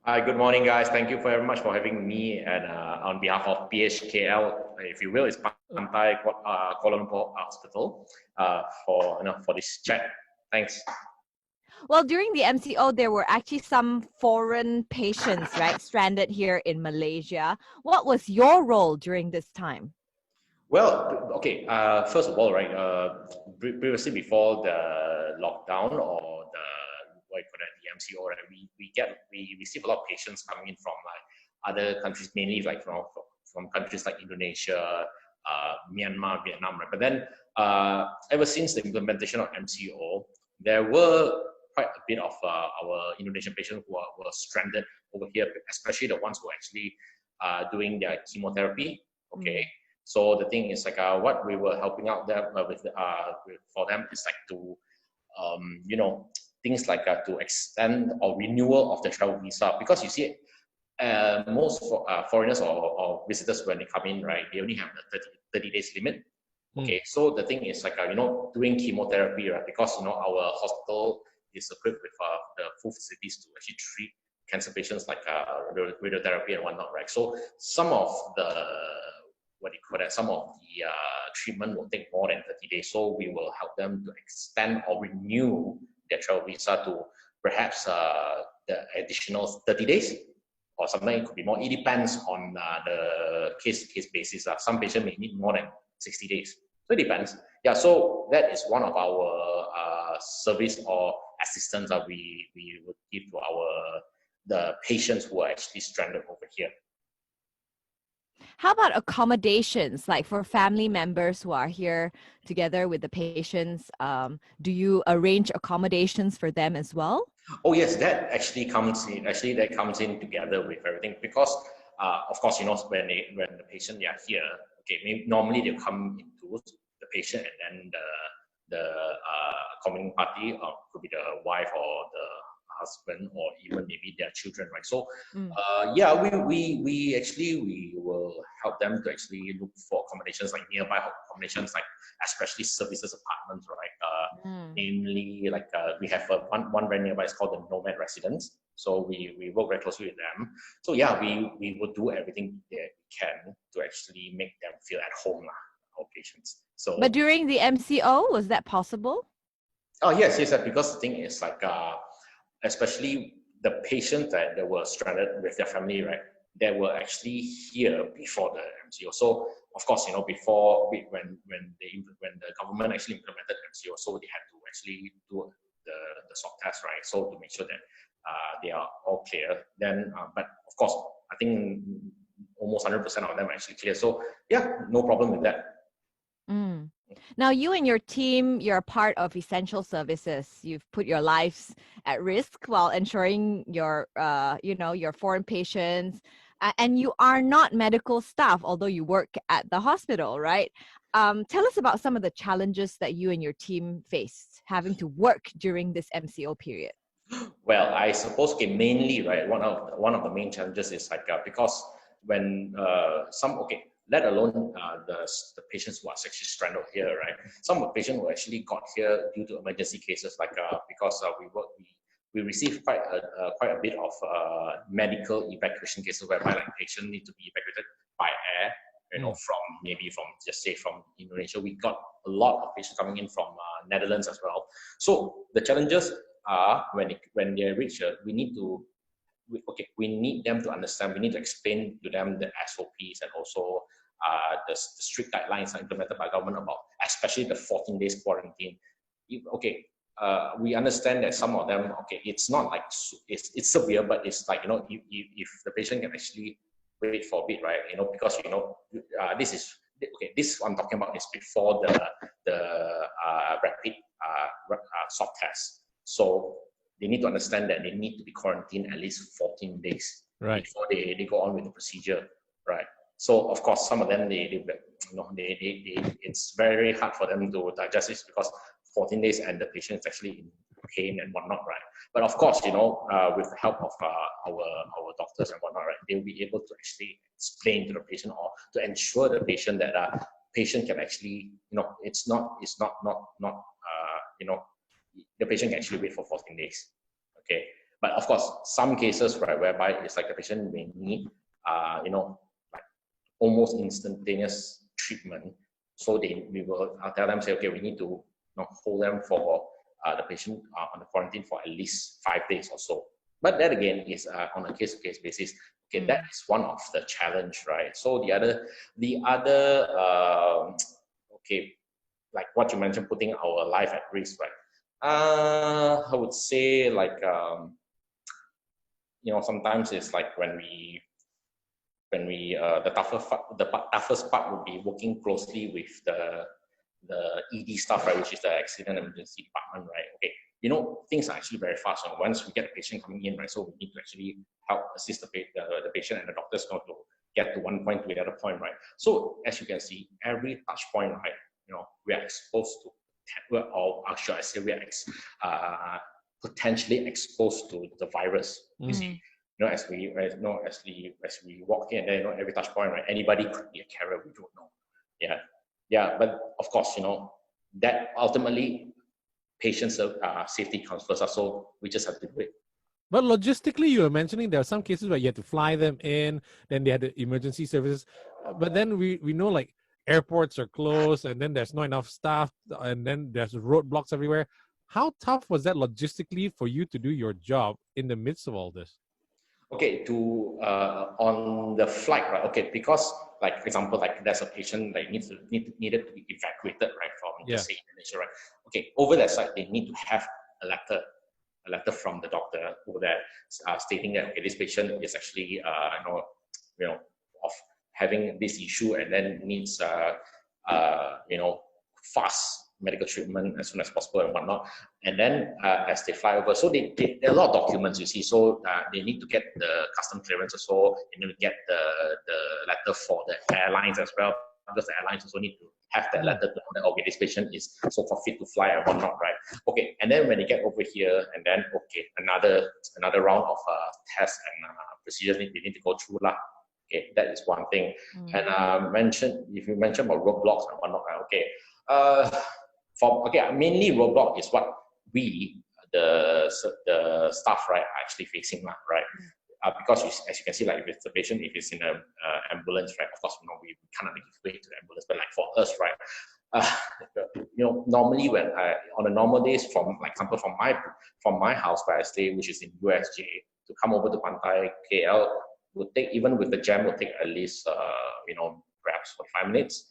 Hi, good morning, guys. Thank you very much for having me and on behalf of PHKL, if you will, it's Pantai Kuala Lumpur Hospital for this chat. Thanks. Well, during the MCO, there were actually some foreign patients, right, stranded here in Malaysia. What was your role during this time? Well, okay. First of all, right, previously before the lockdown or the what you call that, the MCO, right, we receive a lot of patients coming in from like other countries, mainly like from countries like Indonesia, Myanmar, Vietnam, right. But then ever since the implementation of MCO, there were quite a bit of our Indonesian patients who were stranded over here, especially the ones who are actually doing their chemotherapy. Okay. So the thing is like what we were helping out there for them is like to things like to extend or renewal of the travel visa, because you see most foreigners or visitors, when they come in, right, they only have the 30 days limit. Okay, so the thing is like doing chemotherapy, right, because our hospital is equipped with the full facilities to actually treat cancer patients like radiotherapy and whatnot, right? So some of the some of the treatment will take more than 30 days. So we will help them to extend or renew their travel visa to perhaps the additional 30 days, or something. It could be more. It depends on the case basis. Some patients may need more than 60 days. So it depends. Yeah, so that is one of our service or assistance that we would give to the patients who are actually stranded over here. How about accommodations, like for family members who are here together with the patients? Do you arrange accommodations for them as well? Oh yes, that actually comes in. Actually, that comes in together with everything, because, of course, when the patient are here, okay, normally they come into the patient and then the accommodating party, could be the wife or the husband or even maybe their children, right? So yeah, we will help them to actually look for accommodations, like nearby accommodations, like especially services apartments, right? Namely, like we have one very nearby, it's called the Nomad Residence. So we work very closely with them. So yeah, we will do everything that we can to actually make them feel at home, our patients. So but during the MCO, was that possible? Oh yes, because the thing is like especially the patients that were stranded with their family, right? They were actually here before the MCO. So of course, before when the government actually implemented MCO, so they had to actually do the swab test, right? So to make sure that they are all clear. Then, but of course, I think almost 100% of them are actually clear. So yeah, no problem with that. Now, you and your team, you're part of essential services. You've put your lives at risk while ensuring your foreign patients, and you are not medical staff, although you work at the hospital, right? Tell us about some of the challenges that you and your team faced having to work during this MCO period. Well, I suppose mainly, right, one of the main challenges is like because when let alone the patients who are actually stranded here, right? Some of the patients who actually got here due to emergency cases, like because we receive quite a bit of medical evacuation cases whereby like patients need to be evacuated by air, from Indonesia. We got a lot of patients coming in from Netherlands as well. So the challenges are when they reach we need them to understand. We need to explain to them the SOPs and also the strict guidelines are implemented by government about, especially the 14 days quarantine. We understand that some of them, it's not like it's severe, but it's like if the patient can actually wait for a bit, right? Because this I'm talking about is before the rapid swab test. So they need to understand that they need to be quarantined at least 14 days before they go on with the procedure, right? So of course, some of them it's very hard for them to digest this, because 14 days and the patient is actually in pain and whatnot, right? But of course, with the help of our doctors and whatnot, right, they'll be able to actually explain to the patient or to ensure the patient that patient can actually, the patient can actually wait for 14 days. Okay. But of course, some cases, right, whereby it's like the patient may need, like almost instantaneous treatment. So we will tell them, say, okay, we need to hold them for the patient on the quarantine for at least 5 days or so. But that again is on a case-to-case basis. Okay, that is one of the challenge, right? So the other, okay, like what you mentioned, putting our life at risk, right? I would say like, sometimes it's like when we the toughest part would be working closely with the ED staff, right, which is the accident emergency department, right? Okay, things are actually very fast. And once we get a patient coming in, right, so we need to actually help assist the patient and the doctors to get to one point to the other point, right? So as you can see, every touch point, right, we are exposed to, or should I say, we are potentially exposed to the virus. You see, as we walk in, and then every touch point, right, anybody could be a carrier. We don't know. Yeah. But of course, that ultimately patients' safety comes first. So we just have to do it. But logistically, you were mentioning there are some cases where you had to fly them in, then they had the emergency services. But then we know like airports are closed, and then there's not enough staff, and then there's roadblocks everywhere. How tough was that logistically for you to do your job in the midst of all this? Okay, on the flight, right? Okay, because like for example, like there's a patient that needed to be evacuated, right, from say Indonesia, right? Okay, over that side they need to have a letter from the doctor over there stating that okay, this patient is actually of having this issue and then needs fast medical treatment as soon as possible and whatnot. And then as they fly over, so there are a lot of documents, you see, so they need to get the custom clearance also, they need to get the letter for the airlines as well, because the airlines also need to have that letter to know that, okay, this patient is so-called fit to fly and whatnot, right? Okay, and then when they get over here, and then, okay, another round of tests and procedures they need to go through lah. Okay, that is one thing. And if you mention about roadblocks and whatnot, okay, mainly roadblock is what we, the staff, right, are actually facing, right? Because as you can see, like if it's the patient, if it's in an ambulance, right, of course, we cannot give way to the ambulance. But like for us, right, normally when on a normal days, from like example from my house where I stay, which is in USJ, to come over to Pantai KL would take, even with the jam, would take at least perhaps 45 minutes.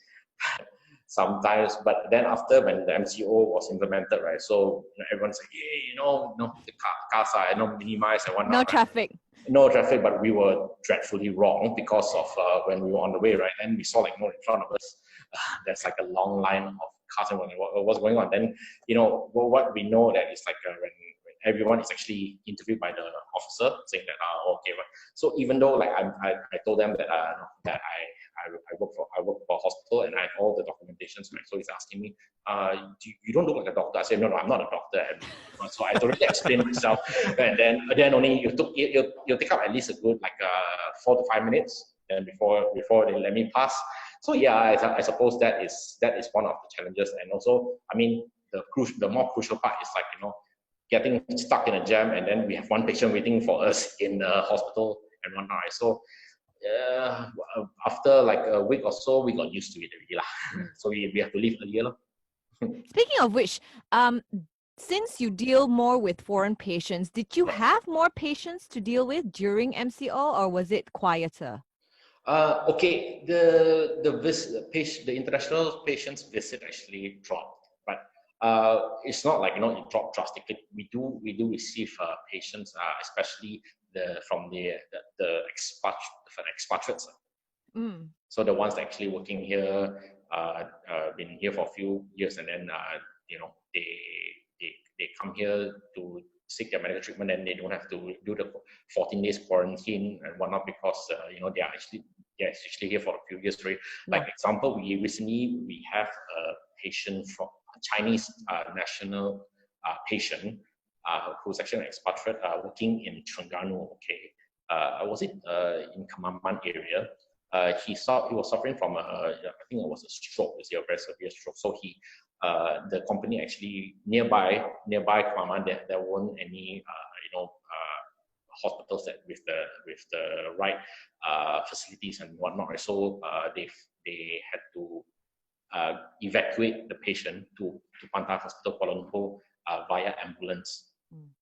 Sometimes, but then after when the MCO was implemented, right? So everyone's like, hey, the cars are minimized and whatnot. No traffic, but we were dreadfully wrong because of when we were on the way, right? And we saw like in front of us, there's like a long line of cars and what's going on. Then what we know that is like when everyone is actually interviewed by the officer saying that okay, right. So even though like I told them that that I work for a hospital and I have all the documentations, right? So he's asking me, you don't look like a doctor. I said, no, I'm not a doctor. And so I already explained myself. And then only you take up at least a good like 4 to 5 minutes and before they let me pass. So yeah, I suppose that is one of the challenges. And also, I mean, the more crucial part is like, getting stuck in a jam, and then we have one patient waiting for us in the hospital and whatnot. So after like a week or so, we got used to it already. So we have to leave earlier. Speaking of which, since you deal more with foreign patients, did you have more patients to deal with during MCO, or was it quieter? Okay, the international patients visit actually dropped, but it's not like it dropped drastically. We do receive patients, especially from the expatriates. So the ones that actually working here, been here for a few years, and then they come here to seek their medical treatment, and they don't have to do the 14 days quarantine and whatnot, because they are actually here for a few years, right? Like example, we have a patient from a Chinese national patient who's actually an expatriate working in Terengganu. Okay, was it in Kemaman area? He was suffering from I think it was a stroke. It was a very severe stroke. So the company actually nearby Kemaman, there weren't any hospitals that with the right facilities and whatnot. Right? So they had to evacuate the patient to Pantai Hospital Kuala Lumpur via ambulance.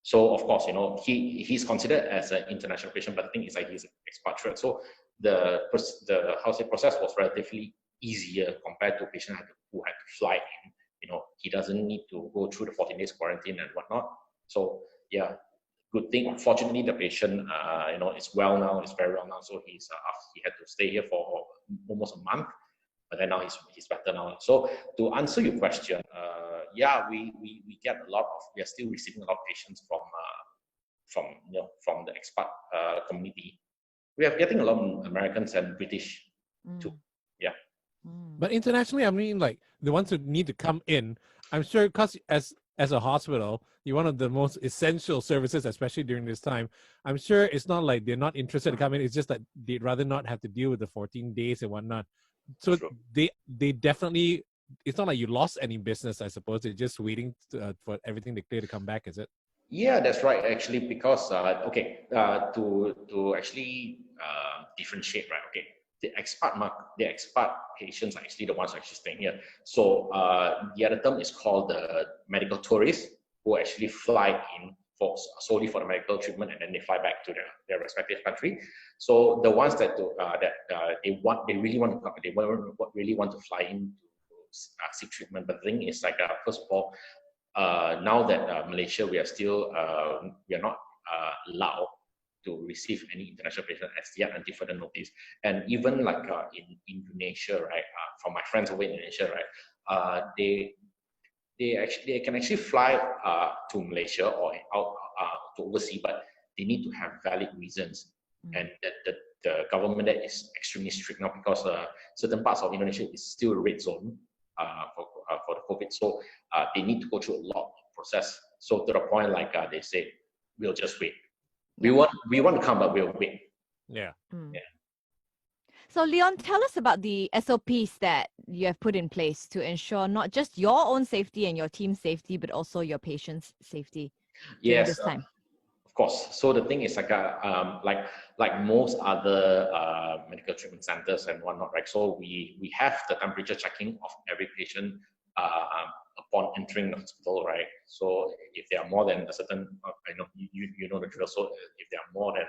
So of course, he's considered as an international patient, but the thing is like he's an expatriate. So the process was relatively easier compared to a patient who had to fly in. He doesn't need to go through the 14 days quarantine and whatnot. So yeah, good thing. Unfortunately, the patient, is well now. It's very well now. So he had to stay here for almost a month, but then now he's better now. So to answer your question, yeah, we get we are still receiving a lot of patients from the expat community. We are getting a lot of Americans and British too. Yeah. But internationally, I mean, like the ones who need to come in, I'm sure, because as a hospital, you're one of the most essential services, especially during this time. I'm sure it's not like they're not interested to come in. It's just that they'd rather not have to deal with the 14 days and whatnot. So True. they definitely, it's not like you lost any business, I suppose. They're just waiting for everything to clear to come back, is it? Yeah, that's right. Actually, because to actually differentiate, right? Okay, the expat patients are actually the ones who are actually staying here. So the other term is called the medical tourists, who actually fly in solely for the medical treatment, and then they fly back to their respective country. So the ones that they really want to fly in to seek treatment. But the thing is, like, first of all, now that Malaysia, we are not allowed to receive any international patient as yet until further notice. And even like in Indonesia, right? From my friends over in Indonesia, right? They can actually fly to Malaysia or out to overseas, but they need to have valid reasons. And the government there is extremely strict now, because certain parts of Indonesia is still a red zone for the COVID. So they need to go through a lot of process. So to the point, like they say, we'll just wait. We want to come, but we'll wait. Yeah. Yeah. So Leon, tell us about the SOPs that you have put in place to ensure not just your own safety and your team's safety, but also your patients' safety during this time. Of course. So the thing is, like most other medical treatment centers and whatnot, right? So we have the temperature checking of every patient upon entering the hospital, right? So if they are more than a certain, you know the drill. So if they are more than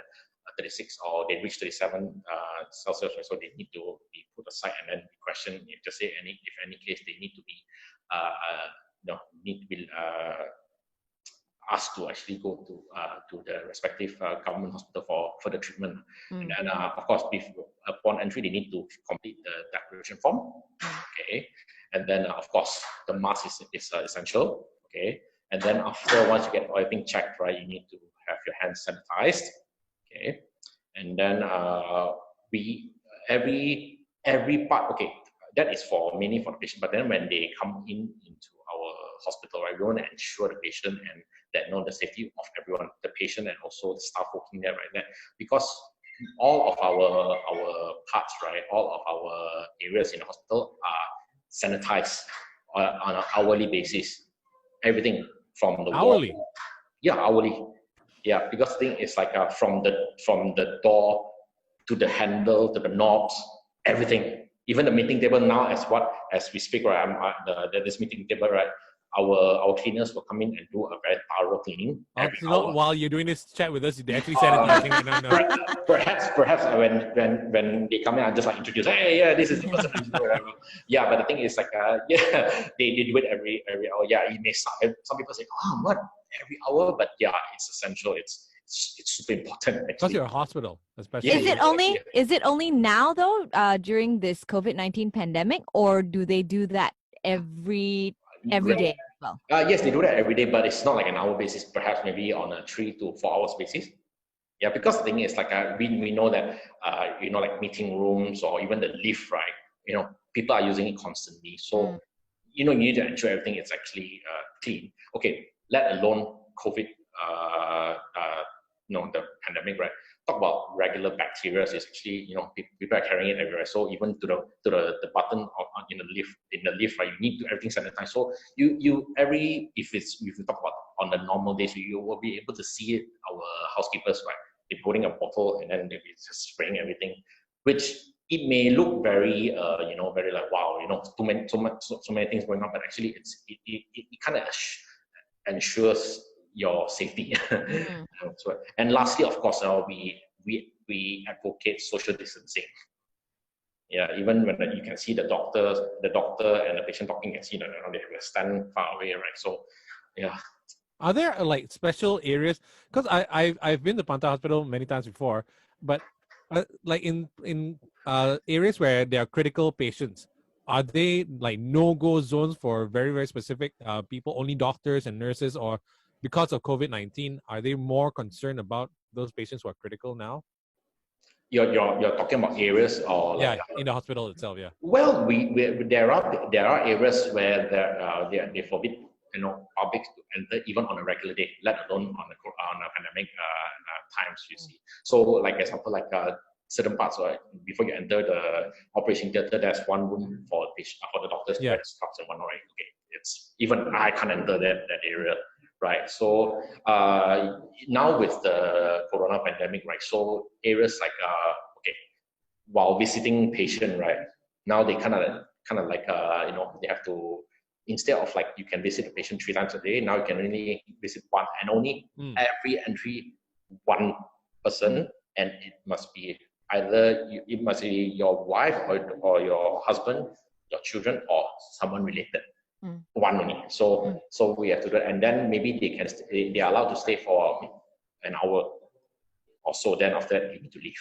36 or they reach 37 Celsius, right? So they need to be put aside and then questioned. If any case they need to be asked to actually go to the respective government hospital for further treatment. And then, of course, upon entry, they need to complete the declaration form. Okay. And then, of course, the mask is essential. Okay. And then once you get everything checked, right, you need to have your hands sanitized. Okay. And then every part, okay, that is mainly for the patient. But then when they come into our hospital, right, we want to ensure the patient and the safety of everyone, the patient and also the staff working there, right? Because all of our parts, right, all of our areas in the hospital are sanitized on an hourly basis. Everything from the hourly. wall. Yeah, hourly. Yeah, because the thing is like from the door to the handle to the knobs, everything. Even the meeting table now, as we speak, right? This meeting table, right? Our cleaners will come in and do a very thorough cleaning every hour. While you're doing this chat with us, they actually sanitizing right now. Perhaps when they come in, I just like introduce, hey, yeah, this is the person. Yeah, but the thing is like, yeah, they do it every hour. Yeah, it may sound, some people say, oh, what, every hour? But yeah, it's essential. It's super important. Because you're a hospital, especially. Is it only now though, during this COVID-19 pandemic, or do they do that every day as well? Yes, they do that every day, but it's not like an hour basis, perhaps maybe on a 3 to 4 hours basis. Yeah, because the thing is like we know that like meeting rooms or even the lift, right? People are using it constantly. So you need to ensure everything is actually clean. Okay, let alone COVID, the pandemic, right? Talk about regular bacteria is actually, people are carrying it everywhere. So even to the button in the lift, right? You need to everything sanitized. So if you talk about on the normal days, you will be able to see it, our housekeepers, right? they're putting a bottle and then they're just spraying everything, which it may look very, very like, wow, so many things going on, but actually it kind of ensures your safety. And lastly, of course, we advocate social distancing. Yeah, even when you can see the doctor and the patient talking, you can see that they have to stand far away, right? So, yeah. Are there like special areas? Because I've been to Pantai Hospital many times before, but like in areas where there are critical patients, are they like no-go zones for very, very specific people, only doctors and nurses, or because of COVID-19, are they more concerned about those patients who are critical now? You're talking about areas or yeah, in the hospital itself, yeah. Well, there are areas where they forbid public to enter even on a regular day, let alone on a pandemic times. You see, so like example, like certain parts, right, before you enter the operation theater, there's one room for the doctors to wear the scrubs and whatnot. Right? Okay, it's even I can't enter that area. Right, so now with the corona pandemic, right, so areas like while visiting patient, right, now they kind of like they have to, instead of like you can visit a patient 3 times a day, now you can only visit one, and only every entry one person, and it must be it must be your wife or your husband, your children, or someone related. One only. So we have to do it, and then maybe they are allowed to stay for an hour or so. Then after that, you need to leave.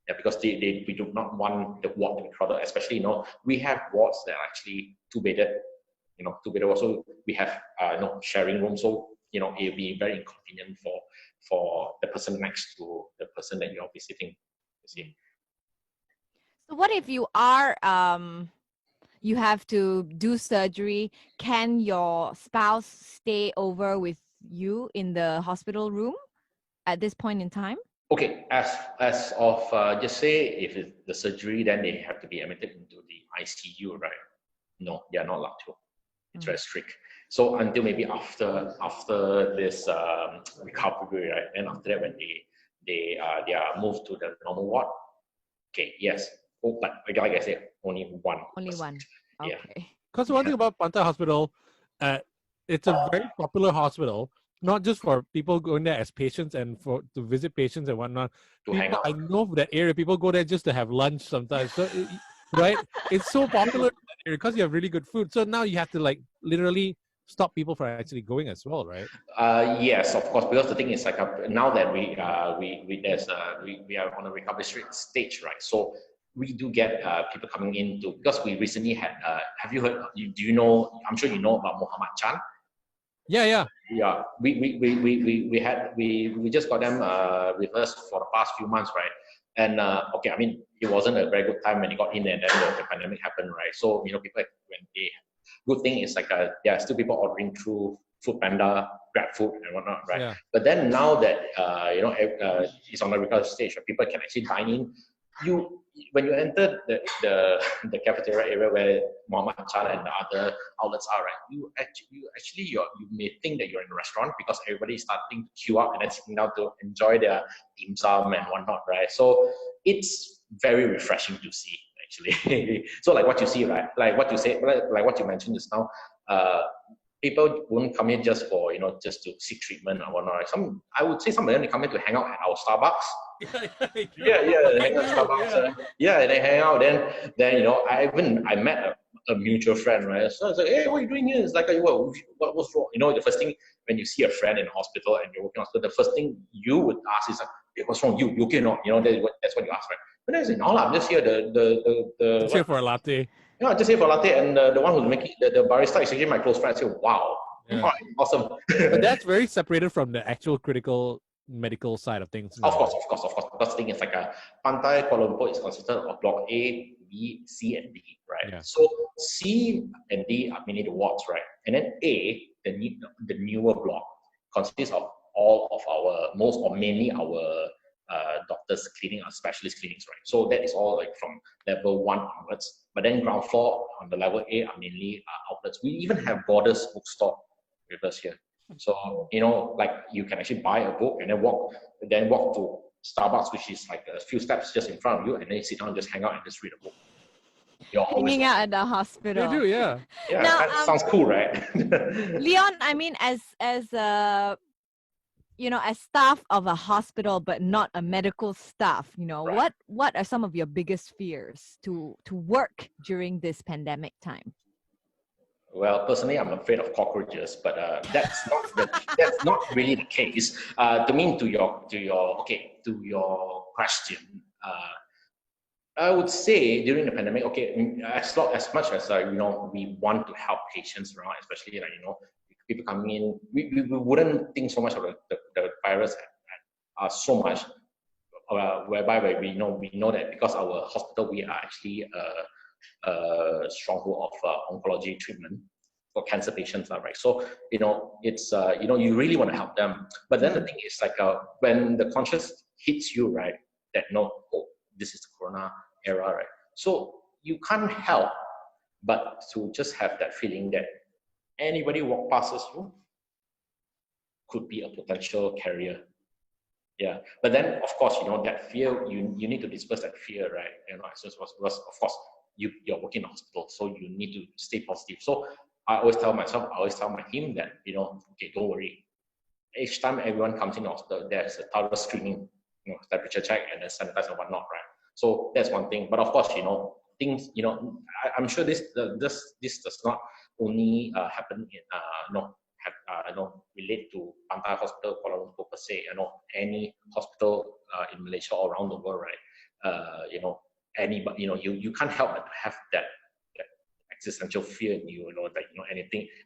Yeah, because we do not want the ward to be crowded. Especially, we have wards that are actually two-bedded. Two-bedded. Also, we have sharing rooms. So it'll be very inconvenient for the person next to the person that you're visiting. You see. So what if you are you have to do surgery? Can your spouse stay over with you in the hospital room at this point in time? Okay, as of just say if it's the surgery, then they have to be admitted into the ICU, right? No, they are not allowed to. It's very strict. So until maybe after this recovery, right? And after that, when they are moved to the normal ward, okay, yes. Oh, but like I said, only one. Only one. Okay. Yeah. Because one thing about Pantai Hospital, it's a very popular hospital, not just for people going there as patients and to visit patients and whatnot. Hang out. I know that area, people go there just to have lunch sometimes. So, right? It's so popular because you have really good food. So now you have to like literally stop people from actually going as well, right? Yes, of course. Because the thing is, like now that we are on a recovery stage, right? So we do get people coming in because we recently had. Have you heard? Do you know? I'm sure you know about Muhammad Chan. Yeah. We just got them with us for the past few months, right? And okay, I mean, it wasn't a very good time when he got in, and then the pandemic happened, right? So people, good thing is like there are still people ordering through Food Panda, Grab Food, and whatnot, right? Yeah. But then now that it's on the recovery stage, right, people can actually dine in. When you enter the cafeteria area where Muhammad Chan and the other outlets are, right, you may think that you're in a restaurant because everybody is starting to queue up and then sitting down to enjoy their dim sum and whatnot, right? So it's very refreshing to see, actually. So like what you see, right, like what you say, like what you mentioned just now, people won't come in just for just to seek treatment or whatnot. I would say some of them, they come in to hang out at our Starbucks. Yeah, hang out at Starbucks. Yeah, they hang out. Then I met a mutual friend, right? So I was like, hey, what are you doing here? It's like, what's wrong? The first thing when you see a friend in hospital and you're working in hospital, the first thing you would ask is like, hey, what's wrong? You okay or not? That's what you ask, right? But then I say, no, I'm just here. Just here for a latte. Yeah, just here for a latte, and the one who's making the barista is actually my close friend. I say, wow, all right, awesome. But that's very separated from the actual critical medical side of things. Of course. Because the thing is like Pantai Kuala Lumpur is consisted of block A, B, C, and D, right? Yeah. So C and D are mainly the wards, right? And then A, the newer block, consists of all of our mainly our doctors' clinic, our specialist clinics, right? So that is all like from level 1 onwards. But then ground floor on the level A are mainly outlets. We even have Borders bookstore with us here. So like you can actually buy a book and then walk to Starbucks, which is like a few steps just in front of you, and then you sit down and just hang out and just read a book. You're always Hanging out at the hospital. They do, yeah. Yeah, Now, that sounds cool, right? Leon, I mean, as as staff of a hospital, but not a medical staff, Right. what are some of your biggest fears to work during this pandemic time? Well, personally, I'm afraid of cockroaches, but that's not really the case. To your question, I would say during the pandemic, as much as we want to help patients around, especially people coming in, we wouldn't think so much of the virus so much, whereby we know that because our hospital, we are actually a stronghold of oncology treatment for cancer patients, right? So it's you really want to help them, but then the thing is when the conscious hits you, right, that this is the corona era, right? So you can't help but to just have that feeling that anybody walk past you could be a potential carrier. Yeah, but then of course that fear, you need to disperse that fear, right? Because of course you're working in a hospital, so you need to stay positive. So I always tell my team that okay, don't worry. Each time everyone comes in the hospital, there's a thorough screening, temperature check and then sanitize and whatnot, right? So that's one thing. But of course, things, I'm sure this does not only happen in relate to Pantai Hospital Kuala Lumpur per se. Any hospital in Malaysia or around the world, right? Anybody, you can't help but have that existential fear in you.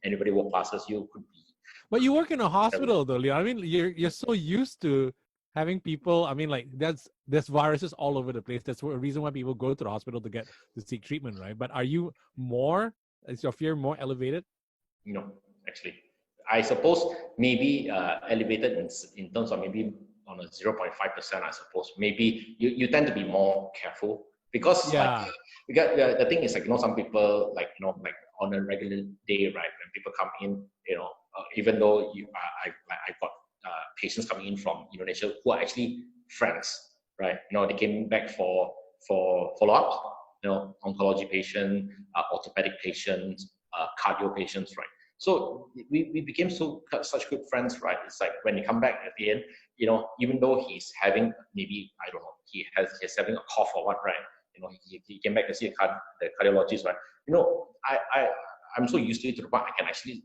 Anybody walk past you could be. But you work in a hospital, though, Leon. I mean, you're so used to having people. I mean, like there's viruses all over the place. That's a reason why people go to the hospital to seek treatment, right? But is your fear more elevated? No, actually, I suppose maybe elevated in terms of maybe on a 0.5%. I suppose maybe you tend to be more careful because the thing is some people on a regular day, right, when people come in, even though I got patients coming in from Indonesia who are actually friends, right? They came back for follow-ups, oncology patients, orthopedic patients, cardio patients, right? So we became such good friends, right? It's like when you come back at the end, even though he's having maybe, I don't know, he's having a cough or what, right? He came back to see the cardiologist, right? I'm so used to it to the point I can actually,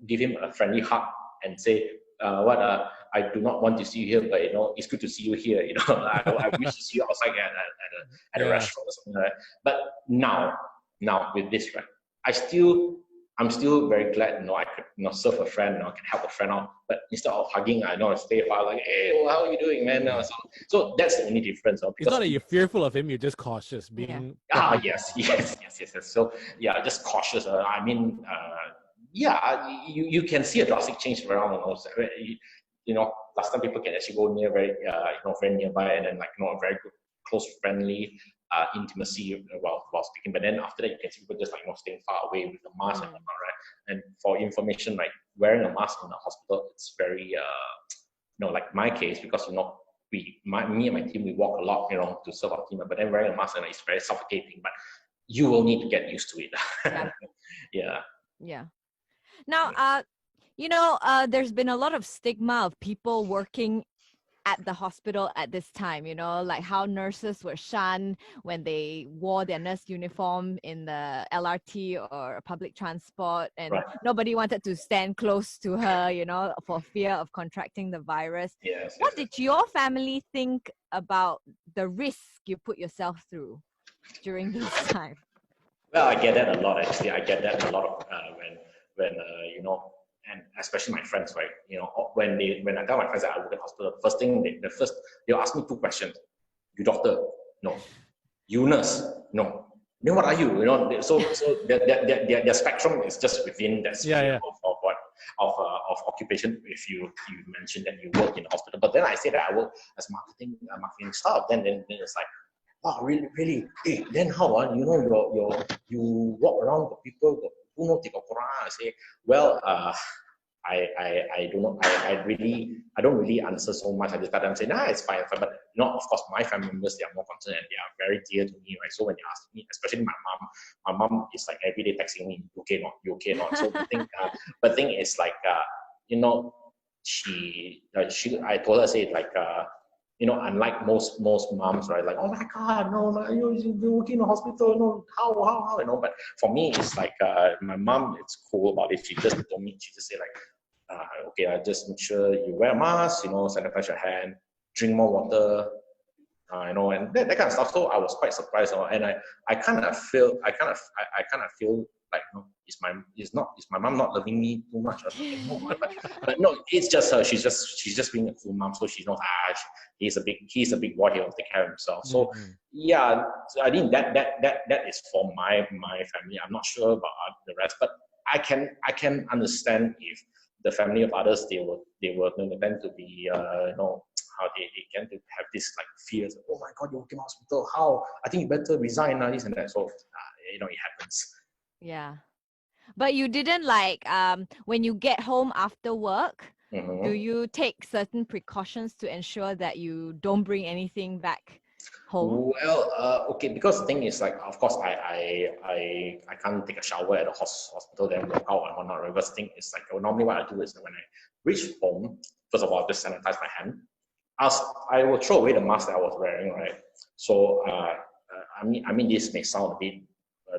give him a friendly hug and say, I do not want to see you here, but it's good to see you here. I wish to see you outside at a restaurant or something like that. But now with this, right, I'm still very glad, I could serve a friend, I can help a friend out. But instead of hugging, I stay far like, hey, how are you doing, man? So that's the only difference. It's not that you're fearful of him; you're just cautious. Yes. So yeah, just cautious. I mean, you can see a drastic change around. Last time people can actually go near very nearby, and then a very good, close, friendly intimacy while speaking. But then after that, you can see people just staying far away with the mask and whatnot, right? And for information, wearing a mask in the hospital, it's very like my case, because me and my team, we walk a lot, to serve our team. But then wearing a mask, it's very suffocating. But you will need to get used to it. Yeah. Now, there's been a lot of stigma of people working at the hospital at this time, like how nurses were shunned when they wore their nurse uniform in the LRT or public transport, and nobody wanted to stand close to her, for fear of contracting the virus. What did your family think about the risk you put yourself through during this time? Well, I get that a lot, actually. I get that a lot of when and especially my friends, right? When I tell my friends that I work in hospital, first they'll ask me two questions: "You doctor? No. You nurse? No. Then what are you? So their spectrum is just within that sphere of occupation. If you mention that you work in the hospital, but then I say that I work as marketing staff, then it's like, wow, really? Hey, then how? You walk around the people who know they got corona. I say, well, I don't know. I don't really answer so much. I just let them say, nah, it's fine, But of course, my family members, they are more concerned and they are very dear to me, right? So when they ask me, especially my mom is like every day texting me, you okay not, you okay not. So the thing is like, I told her, say like, unlike most moms, right? Like, oh my God, no, you're working in the hospital, no, how, But for me, it's like, my mom, it's cool about it. She just told me, she just said like, okay, I just make sure you wear a mask, sanitize your hand, drink more water, and that kind of stuff. So I was quite surprised, and I kind of feel like, is my mom not loving me too much or something? No, but no, it's just her. She's just being a cool mom, so she knows he's a big boy. He'll take care of himself. So yeah, I think that is for my family. I'm not sure about the rest, but I can understand if the family of others they will tend to be how they tend to have this like fears. Oh my God, you're working in hospital. How? I think you better resign this and that. So it happens. Yeah. But you didn't like when you get home after work, do you take certain precautions to ensure that you don't bring anything back home? Well, okay, because the thing is like, of course, I can't take a shower at the hospital then walk out and whatnot. Right? Because the thing is like, normally what I do is that when I reach home, first of all, I just sanitize my hand. I will throw away the mask that I was wearing, right? So I mean, this may sound a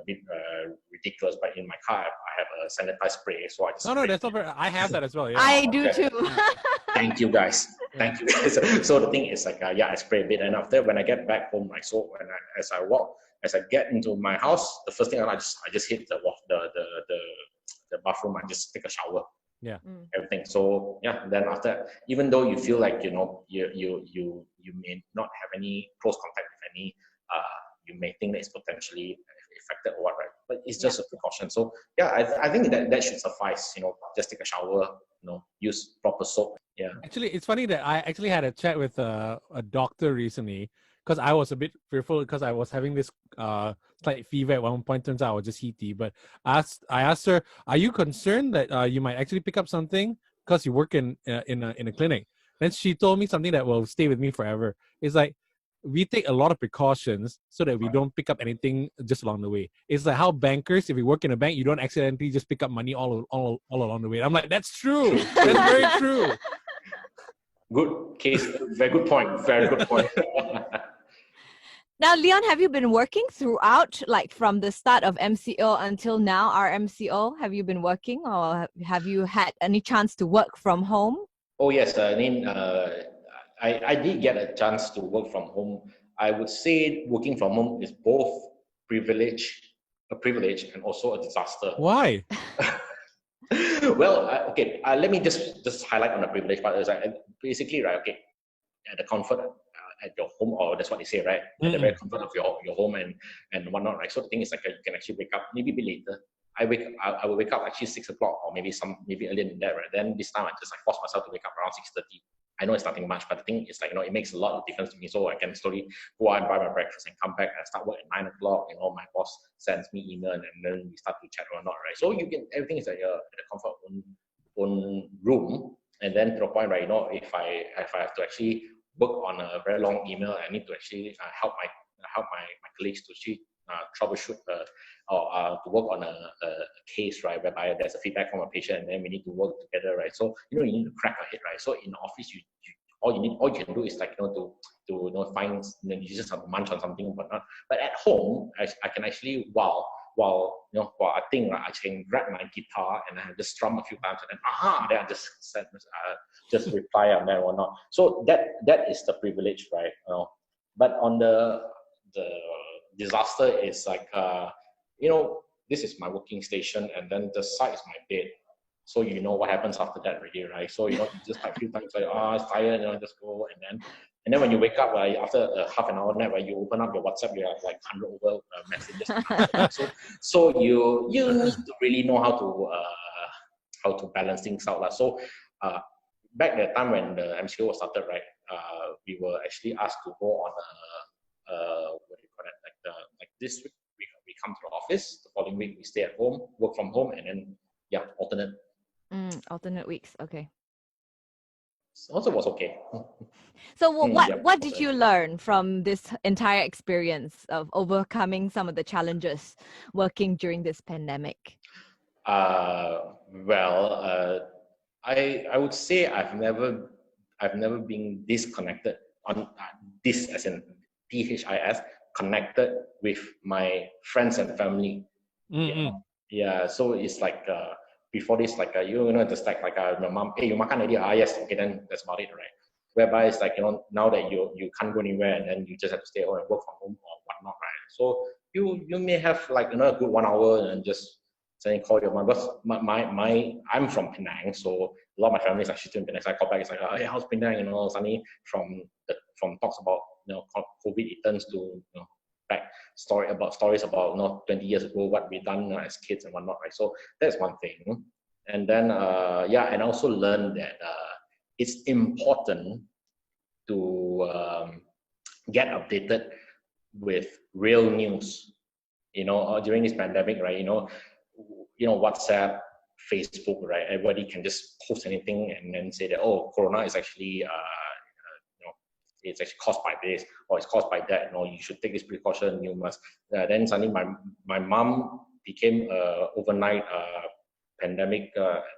bit ridiculous, but in my car I have a sanitizer spray, so I just no, that's not very, I have that as well. Yeah, I do too. Thank you guys. Thank you guys. So the thing is like, I spray a bit, and after when I get back home, like, so as I get into my house, the first thing I just hit the bathroom. I just take a shower. Yeah. Everything. So yeah, then after, even though you feel like you may not have any close contact with any, you may think that it's potentially affected or what, right? But it's just a precaution. So yeah, I think that should suffice. Just take a shower. Use proper soap. Yeah. Actually, it's funny that I actually had a chat with a doctor recently because I was a bit fearful because I was having this slight fever at one point. Turns out I was just heaty. But I asked her, "Are you concerned that you might actually pick up something because you work in a clinic?" Then she told me something that will stay with me forever. It's like, we take a lot of precautions so that we don't pick up anything just along the way. It's like how bankers, if you work in a bank, you don't accidentally just pick up money all along the way. I'm like, that's true. That's very true. Good case. Very good point. Very good point. Now, Leon, have you been working throughout, like from the start of MCO until now, our MCO? Have you been working, or have you had any chance to work from home? Oh yes, I mean, I did get a chance to work from home. I would say working from home is both a privilege and also a disaster. Why? Well, okay, let me just highlight on the privilege part. Is basically, right, okay, at the comfort at your home, or that's what they say, right? At the very comfort of your home and whatnot, right? So the thing is like, you can actually wake up maybe a bit later. I will wake up actually 6 o'clock, or maybe earlier than that, right? Then this time I just like force myself to wake up around 6:30. I know it's nothing much, but the thing is like, it makes a lot of difference to me. So I can slowly go out and buy my breakfast and come back and start work at 9 o'clock. My boss sends me email and then we start to chat or not, right? So everything is at the comfort of own room. And then to the point, right, if I have to actually work on a very long email, I need to actually help my colleagues to actually troubleshoot or to work on a case, right, whereby there's a feedback from a patient and then we need to work together, right? So you need to crack your head, right? So in the office, all you can do is like to find you just have to munch on something but not. But at home, I can actually while I think, right, I can grab my guitar and I just strum a few times and then then I just reply on that or not. So that is the privilege, right? But on the disaster is like, this is my working station and then the side is my bed. So what happens after that already, right? So you just type a few times like, it's tired, just go, and then when you wake up, right, after a half an hour nap, right, you open up your WhatsApp, you have like 100 over messages. So you need to really know how to balance things out. So back at the time when the MCO was started, right, we were actually asked to go on what do you call it, like this week we come to the office, the following week we stay at home, work from home, and then alternate. Alternate weeks. Okay. Also was okay. So what did okay. you learn from this entire experience of overcoming some of the challenges working during this pandemic? I would say I've never been disconnected on this as in THIS connected with my friends and family. Yeah, so it's like before this, like you know, just like my mom, hey, you makan already? Yes, okay, then that's about it, right? Whereby it's like, you know, now that you can't go anywhere and then you just have to stay home and work from home or whatnot, right? So you may have like, you know, a good 1 hour and just saying call your mom. Because I'm from Penang, so a lot of my family is actually still in Penang. So I call back, it's like, hey, how's Penang? You know, suddenly from talks about, you know, COVID, it turns to, you know, back stories about, you know, 20 years ago, what we done, you know, as kids and whatnot, right? So that's one thing. And then and I also learned that it's important to get updated with real news, you know, during this pandemic, right? You know, WhatsApp, Facebook, right? Everybody can just post anything and then say that, oh, Corona is actually it's actually caused by this or it's caused by that. No, you should take this precaution. You must. Then suddenly, my mom became overnight pandemic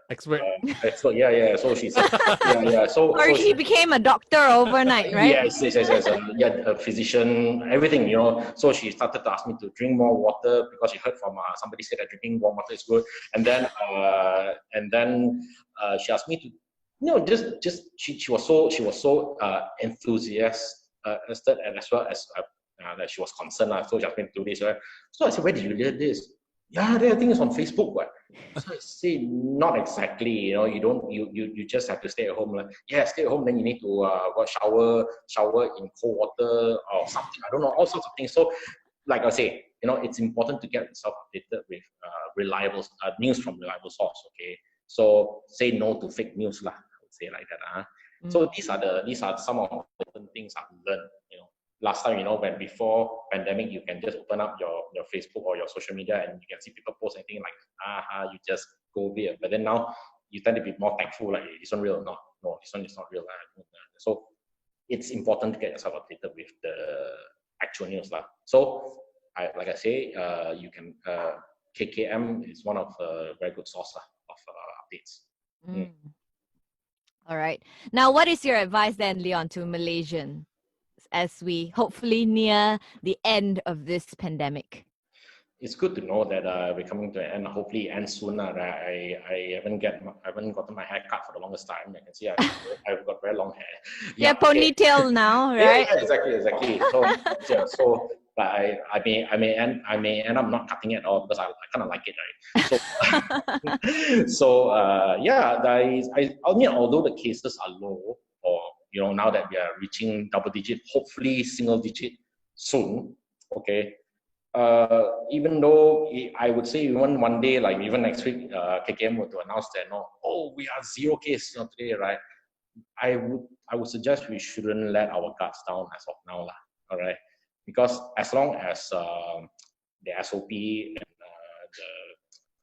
expert. Expert. Yeah. So she's yeah. Or she became a doctor overnight, right? Yes. A physician, everything. You know. So she started to ask me to drink more water because she heard from somebody said that drinking warm water is good. And then she asked me to, you know, just she was so enthusiastic and as well as that she was concerned. So she asked me to do this, right? So I said, where did you learn this? Yeah, I think it's on Facebook. What? So I say, not exactly. You know, you don't. You just have to stay at home. Like, yeah, stay at home. Then you need to shower in cold water or something. I don't know, all sorts of things. So, like I say, you know, it's important to get yourself updated with reliable news from reliable source. Okay, so say no to fake news lah. I would say like that. So these are some of the important things I've learned. You know, last time, you know, when before pandemic, you can just open up your Facebook or your social media and you can see people post anything like, you just go there. But then now you tend to be more thankful, like, this one real or not? No, this one is not real. So it's important to get yourself updated with the actual news lah. So like I say, you can KKM is one of the very good source of updates. All right. Now, what is your advice then, Leon, to Malaysians as we hopefully near the end of this pandemic? It's good to know that we're coming to an end. Hopefully, it ends soon. I haven't gotten my hair cut for the longest time. I can see I've got very long hair. Yeah, ponytail now, right? Yeah, exactly. So but I may end up not cutting it all because I kind of like it, right? So I mean, although the cases are low, or, you know, now that we are reaching double digit, hopefully single digit soon. Okay. Even though I would say even one day, like even next week, KKM were to announce that, no, oh, we are 0 case, you know, today, right? I would suggest we shouldn't let our guards down as of now, lah. All right, because as long as the SOP and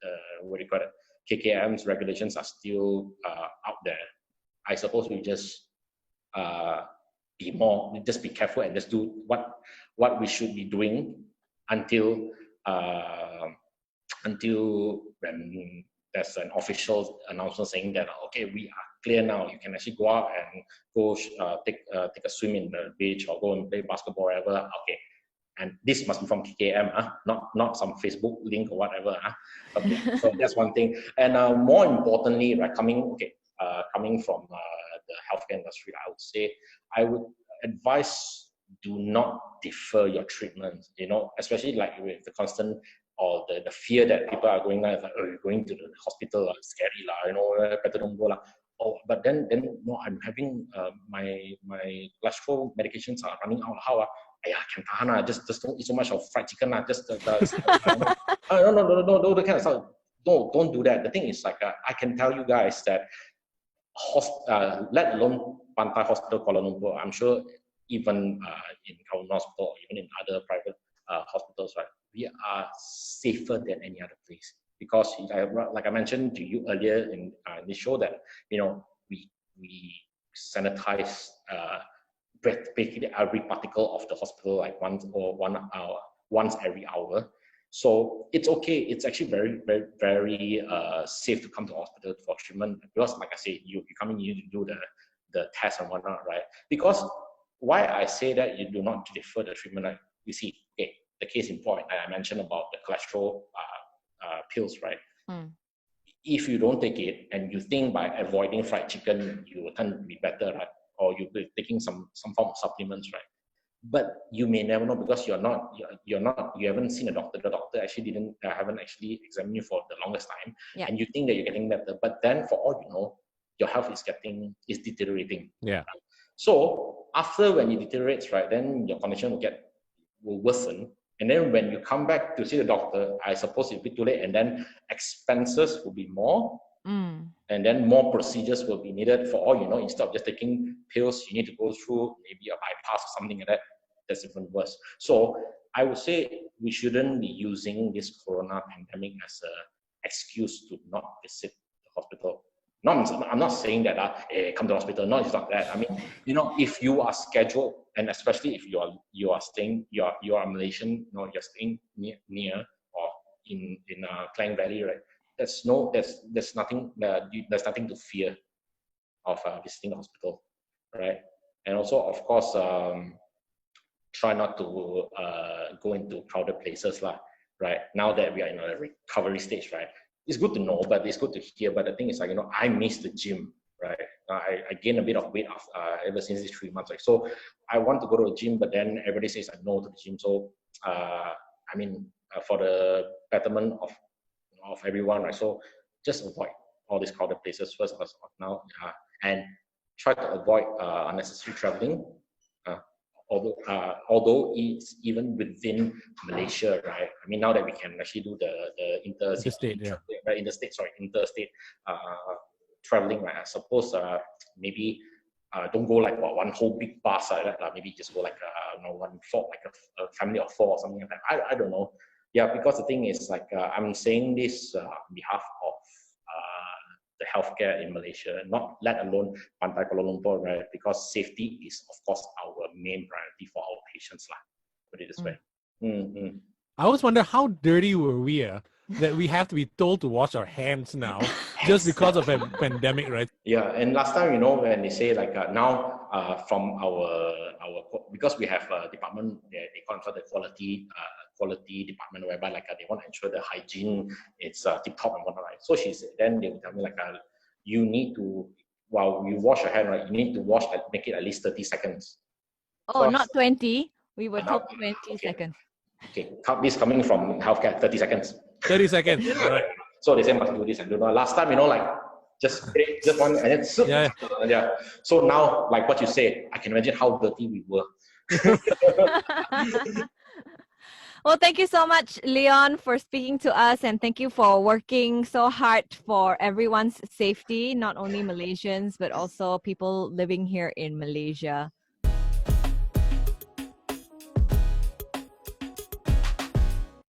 the what do you call it, KKM's regulations are still out there, I suppose we just be careful and just do what we should be doing until when there's an official announcement saying that, okay, we are clear now. You can actually go out and go take a swim in the beach or go and play basketball, wherever. Okay, and this must be from KKM, not some Facebook link or whatever. Okay, so that's one thing. And more importantly, right, coming from the healthcare industry, I would say I would advise, do not defer your treatment, you know, especially like with the constant or the fear that people are going like, oh, you're going to the hospital, scary lah, you know, better don't go lah. Oh, but then no, I'm having my cholesterol medications are running out. How? Yeah, can tahan, just don't eat so much of fried chicken. Just no, the kind of stuff. No, don't do that. The thing is, like, I can tell you guys that let alone Pantai Hospital Kuala Lumpur, I'm sure even in Kawan Hospital, or even in other private hospitals, right, we are safer than any other place. because like I mentioned to you earlier in the show that, you know, we sanitize basically every particle of the hospital like once every hour. So it's okay. It's actually very safe to come to hospital for treatment, because like I say, you come in, you do the test and whatnot, right? Because why I say that you do not defer the treatment, like you see, okay, the case in point I mentioned about the cholesterol pills, right? If you don't take it and you think by avoiding fried chicken you will tend to be better, right? Or you'll be taking some form of supplements, right? But you may never know, because you haven't seen a doctor. The doctor actually haven't actually examined you for the longest time, and you think that you're getting better, but then for all you know, your health is deteriorating. Yeah. So after when it deteriorates, right, then your condition will worsen. And then when you come back to see the doctor, I suppose it'll be too late, and then expenses will be more, and then more procedures will be needed. For all you know, instead of just taking pills, you need to go through maybe a bypass or something like that. That's even worse. So I would say we shouldn't be using this corona pandemic as an excuse to not visit the hospital. I'm not saying that come to the hospital. No, it's not that. I mean, you know, if you are scheduled, and especially if you are Malaysian, you know, you're staying near or in Klang Valley, right? There's nothing to fear of visiting the hospital, right? And also, of course, try not to go into crowded places, right? Now that we are in a recovery stage, right? It's good to know, but it's good to hear. But the thing is, like, you know, I miss the gym, right? I gained a bit of weight ever since these 3 months. Like, so I want to go to the gym, but then everybody says I no to the gym. So I mean, for the betterment of everyone, right? So just avoid all these crowded places first as of now, and try to avoid unnecessary traveling. Although it's even within Malaysia, right? I mean, now that we can actually do the interstate traveling, right? I suppose maybe don't go like one whole big bus like that. Maybe just go like a family of 4 or something like that. I don't know. Yeah, because the thing is, like, I'm saying this on behalf of the healthcare in Malaysia, not let alone Pantai Kuala Lumpur, right? Because safety is, of course, our main priority for our patients, put it this way. I always wonder how dirty were we that we have to be told to wash our hands now just because of a pandemic, right? Yeah, and last time, you know, when they say like now from our because we have a department, they call it the quality department, whereby like they want to ensure the hygiene, it's tip top and whatnot, right? So she said, then they will tell me like you need to, while you wash your hand, right, you need to make it at least 30 seconds. Oh, so, not 20. We were told 20 seconds. Okay, this coming from healthcare, 30 seconds. 30 seconds, right. So they say must do this and do that. Last time, you know, like just one and then yeah. So now, like what you say, I can imagine how dirty we were. Well, thank you so much, Leon, for speaking to us, and thank you for working so hard for everyone's safety, not only Malaysians, but also people living here in Malaysia.